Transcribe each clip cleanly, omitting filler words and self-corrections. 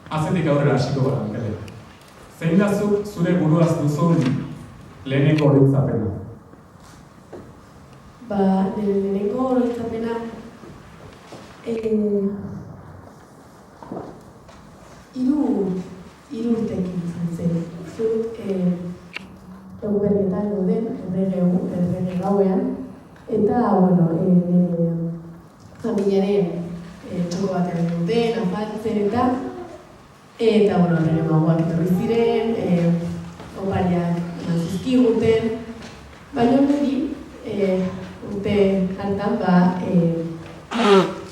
Azetik aurrera hasiko gara, Mikel. Zein da zure buruaz duzun lehenengo oroitzapena? Lehenengo oroitzapena hiru urtekin izan zen. Egu berrietan gauden, errege gauean, eta, familiaren txoko batean gauden, afaltzen eta errege magoak etorri ziren, opariak eman zizkiguten, baina niri urte hartan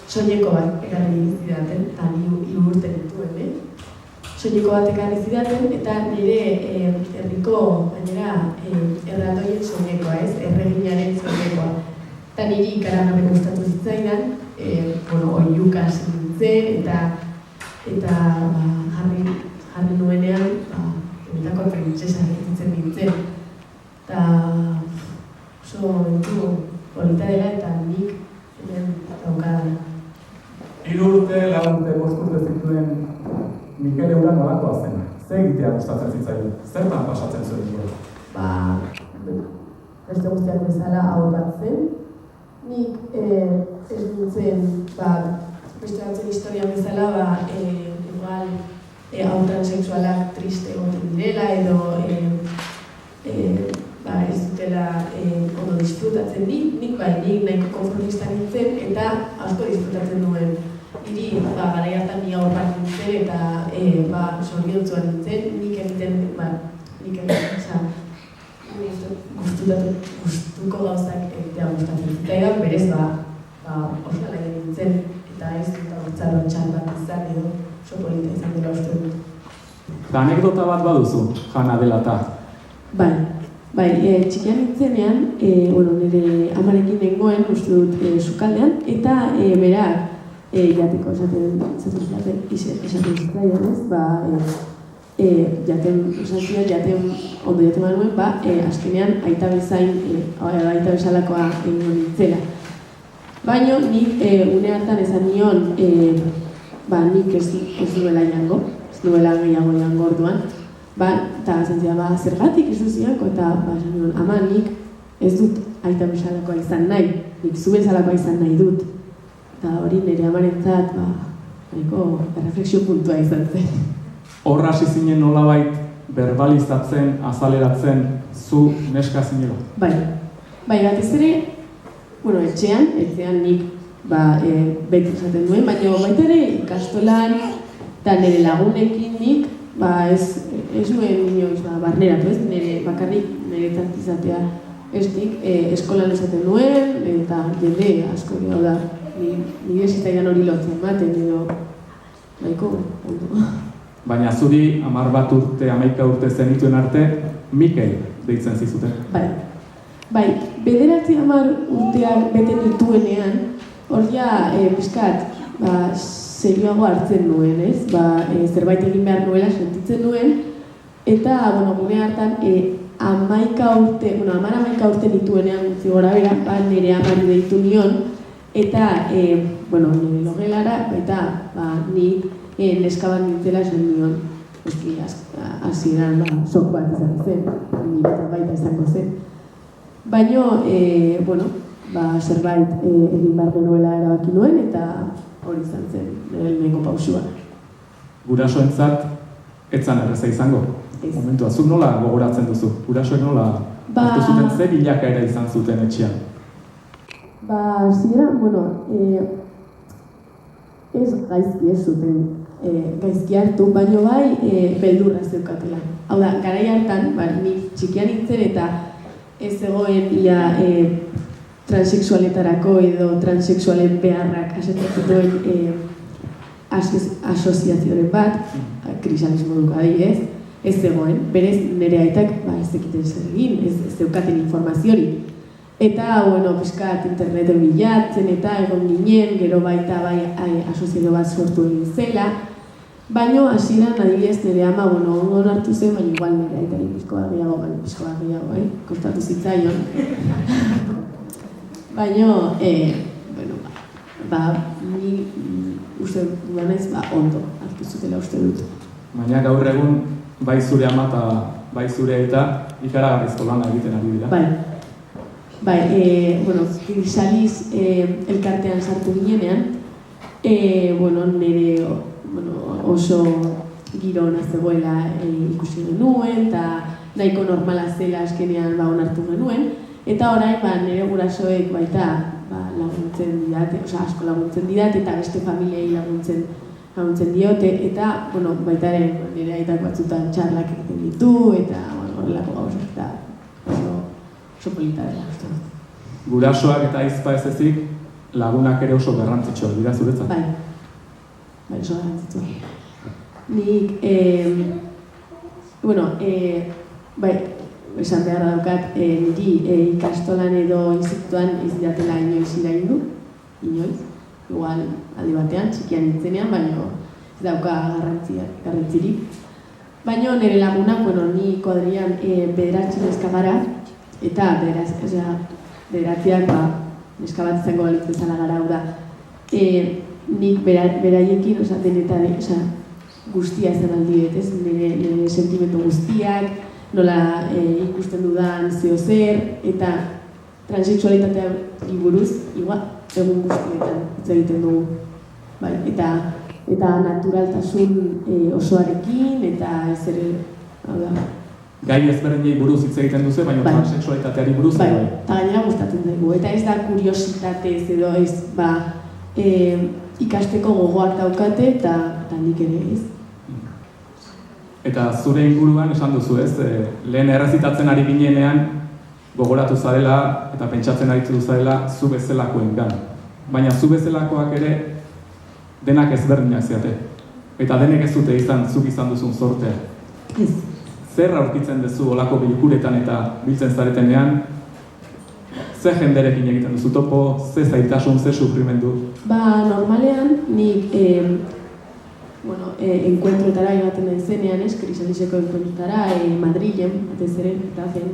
soineko bat ekarri zidaten, eta hiru urte dituen, soineko bat ekarri zidaten, eta nire herriko, gainera, erratoien soinekoa, erreginaren soinekoa. Eta niri ikaragarri gustatu zitzaidan, oihuka hasi nintzen, eta jarri nuenean, benetako printzesa nintzen. Eta oso entu polita dela eta nik hemen daukadala. 3 urte, 4 urte, 5 urte zituen Mikel Eura nolakoa zen? Zer egitea gustatzen zitzaion? Zertan pasatzen zuen dira? Beste guztiak bezala haur bat zen. Nik ez nintzen, beste batzen historian bezala, igual hau transexualak triste egoten direla edo ez dutela ondo disfrutatzen nik nahiko konformista nintzen eta asko disfrutatzen duen. Niri, garai hartan ni haur bat nintzen eta zoriontsuan nintzen, nik egiten, gustuko gauzak egitea gustatzen zitzaidan, berez oso lan nintzen eta ez dut aurtzaro txar bat izan edo oso polita izan dela uste dut. Eta anekdota bat baduzu, Jana dela eta? Txikian nintzenean, nire amarekin nengoen, uste dut, sukaldean, eta berak jateko esaten zitzaidan, ondo jaten manuen, azkenean aita bezalakoa egingo nintzela. Baina nik une hartan esan nion, nik ez nuela jango, ez nuela gehiago jango orduan, eta zentzia, zergatik ez duziako, eta esan nion, ama nik ez dut aita bezalakoa izan nahi, nik zu bezalakoa izan nahi dut. Eta hori nire amarentzat, nahiko erreflexio puntua izan zen. Horra hasi zinen nolabait verbalizatzen, azaleratzen, zu neska zinela? Batez ere, etxean nik beti esaten duen, baina baita ere ikastolan eta nire lagunekin nik ez nuen inoiz barneratu, ez nire bakarrik nire izatea ez nik eskolan esaten nuen eta jende asko gero da. Nire zitaidan hori lotzen ematen, edo nahiko ondo. Baina zuri 11 urte, 11 urte zenituen arte, Mikel deitzen zizuten. Bederatzi 10 urteak bete nituenean, hor ja pixkat serioago hartzen nuen, ez? Zerbait egin behar nuela sentitzen nuen, eta, gune hartan, 11 urte nituenean zigora bera, nire amari deitu nion, eta, nire logelara, nik neskaban nintzela esan nion, hasieran sok bat izan zen, nire eta baita izango zen. Baina, zerbait egin behar genuela erabaki nuen, eta hori izan zen, nire lehenengo pausua. Gurasoentzat, etzan erreza izango? Momentua, zuk nola gogoratzen duzu? Gurasoek nola hartu zuten, ze bilakaera izan zuten etxean? Zira, ez gaizki ez zuten gaizki hartu, baino beldurra zeukatela. Hau da, garai hartan, nik txikian nintzen eta ez zegoen transexualetarako edo transexualen beharrak asetzen duen asoziazioaren bat, krisalismo duko adibidez, ez zegoen, berez nire aitak ez zekiten zer egin, ez zeukaten informaziorik. Eta, pixkat interneten bilatzen eta egon ginen, gero baita asoziazio bat sortu egin zela. Baina, hasieran adibidez nire ama, ondo hartu zen, baina igual nire aitari pixko bat gehiago, kostatu zitzaion. Baina, ni uste duanez, ondo hartu zutela uste dut. Baina gaur egun, bai zure ama eta bai zure eta ikaragarrizko lana egiten ari dira. Bai, Krisaliz elkartean sartu ginenean, nire oso giro ona zegoela ikusi genuen, eta nahiko normala zela azkenean onartu genuen, eta orain nire gurasoek baita laguntzen didate, asko laguntzen didate, eta beste familiei laguntzen diote, eta baita ere nire aitak batzutan txarlak egiten ditu, eta horrelako gauzak, eta oso polita dela. Gurasoak eta ahizpa ez ezik, lagunak ere oso garrantzitsuak dira zuretzat? Bai, oso garrantzitsua. Nik, esan beharra daukat, niri ikastolan edo institutuan ez didatela inoiz iraindu, inoiz, igual aldi batean, txikian nintzenean, baina ez dauka garrantzirik. Baina nire lagunak, ni kuadrian bederatzi neska gara, eta bederatziak neska bat izango balitz bezala gara, hau da. Nik beraiekin, denetan, guztia izan aldiet, nire sentimendu guztiak, nola ikusten dudan zeo zer, eta transexualitatea buruz, egun guztietan hitz egiten dugu. Eta naturaltasun osoarekin, eta ez ere, hau da. Gai ezberdinei buruz hitz egiten duzu, baina transexualitateari buruz? Bai, eta gainera gustatzen daigu. Eta ez da kuriositatez edo ez, ikasteko gogoak daukate, eta nik ere ez. Eta zure inguruan esan duzu ez, lehen errezitatzen ari ginenean gogoratu zarela eta pentsatzen aritu zarela zu bezalakoengan. Baina zu bezalakoak ere denak ezberdinak ziate. Eta denek ez dute zuk izan duzun zortea. Ez. Zer aurkitzen duzu olako bilkuretan eta biltzen zaretenean? Ze jenderekin egiten duzu topo, ze zaitasun, ze sufrimendu? Normalean nik enkuentroetara egaten den zenean, Krisaliseko enkuentroetara, Madrilen, batez ere, eta zen.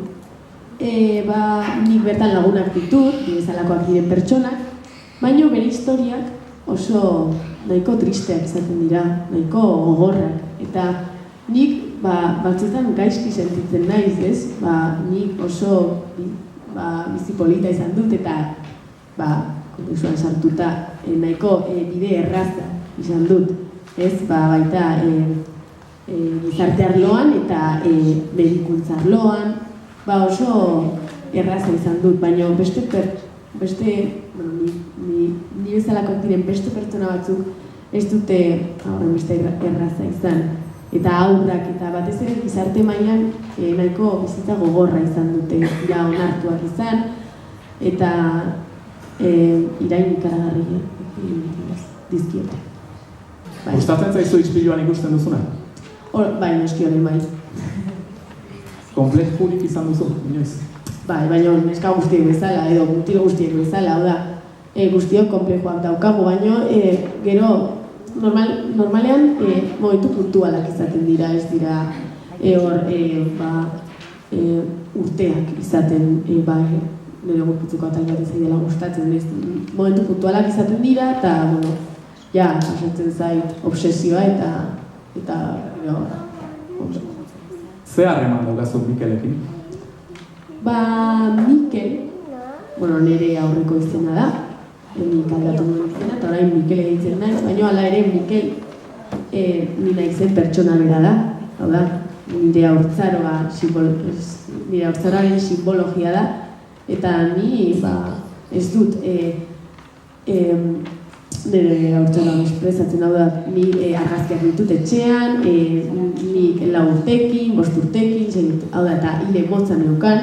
Nik bertan lagunak ditut, bezalakoak diren pertsonak, baina bere historiak oso nahiko tristeak izaten dira, nahiko gogorrak. Eta nik batzuetan gaizki sentitzen naiz, ez? Nik oso bizi polita izan dut, eta kontekstuan sartuta nahiko bide erraza izan dut. Ez, baita gizarte arloan eta medikuntza arloan, oso erraza izan dut, baina ni bezalakoak diren beste pertsona batzuk ez dute beste erraza izan. Eta aurrak eta batez ere gizarte mailan nahiko bizitza gogorra izan dute, onartuak izan, eta irain ikaragarri dizkiote. Gustatzen zaizu ispiluan ikusten duzuna? Bai, noski hori bai. Konplexurik izan duzu, inoiz? Bai, baina neska guztiek bezala, edo mutilo guztiek bezala, hau da. Guztiok konplexuak daukagu, baina gero normalean momentu puntualak izaten dira, ez dira urteak izaten, nire gurpitzeko atal bat izan dela gustatzen, momentu puntualak izaten dira, eta pasatzen zait obsesioa eta Ze harreman daukazu Mikelekin? Mikel, nire aurreko izena da, nik aldatu nuen izena, eta orain Mikel egitzen naiz, baina hala ere Mikel ni naizen pertsona bera da, hau da, nire haurtzaroaren simbologia da, eta ni ez dut nire haurtzaroan espresatzen, hau da, ni argazkiak ditut etxean, nik 4 urtekin, 5 urtekin, hau da, eta hile motza neukan,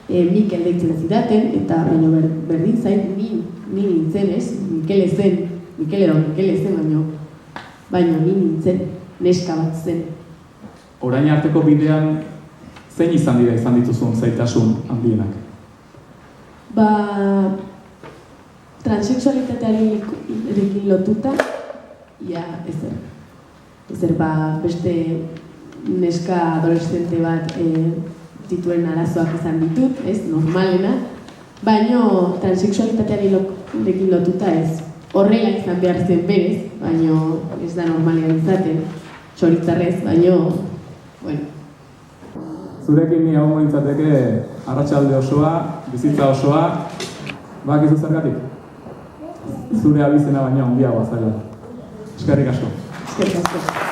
Mikel deitzen zidaten, eta berdin zait, ni nintzen ez, Mikel ezen, baina ni nintzen, neska bat zen. Orain arteko bidean, zein izan dituzun zaitasun handienak? Transexualitatearekin lotuta, ezer beste neska adolescente bat dituen arazoak izan ditut, ez, normalena, baina transexualitatearekin lotuta ez. horrela izan behar zen berez, baina ez da normalean izaten, txoritzarrez, baina, bueno. Zurekin ni egongo nintzateke arratsalde osoa, bizitza osoa, bakizu zergatik? Zure abizena baina handiagoa zaila. Eskerrik asko. Eskerrik asko.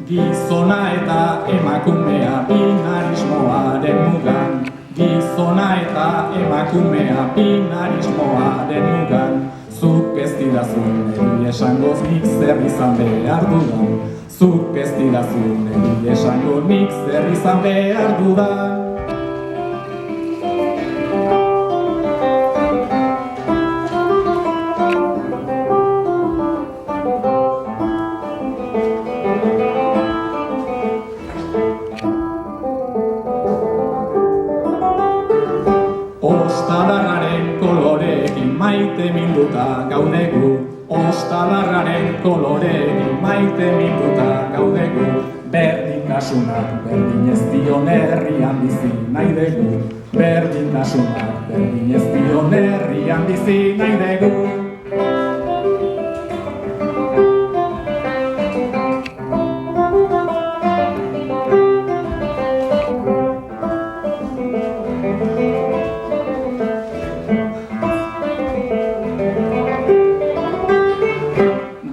Gizona eta emakumea binarismoaren mugan. Gizona eta emakumea binarismoaren mugan. Zuk ez didazu niri esango nik zer izan behar dudan. Zuk ez didazu niri esango nik zer izan behar dudan. Ostadarraren koloreekin maite minduta gaudegu. Ostadarraren koloreekin maite minduta gaudegu. Berdintasunak berdin ez dion herrian bizi nahi dugu. Berdintasunak berdin ez dion herrian bizi nahi dugu.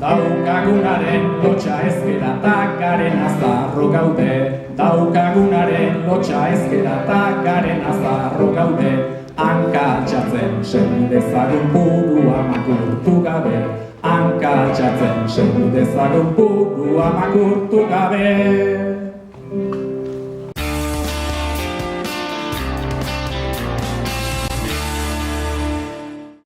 Daukagunaren lotxa ezkera eta garen azarro gaude. Daukagunaren lotxa ezkera eta garen azarro gaude. Hankatxatzen segi dezagun burua makurtu gabe. Hankatxatzen segi dezagun burua makurtu gabe.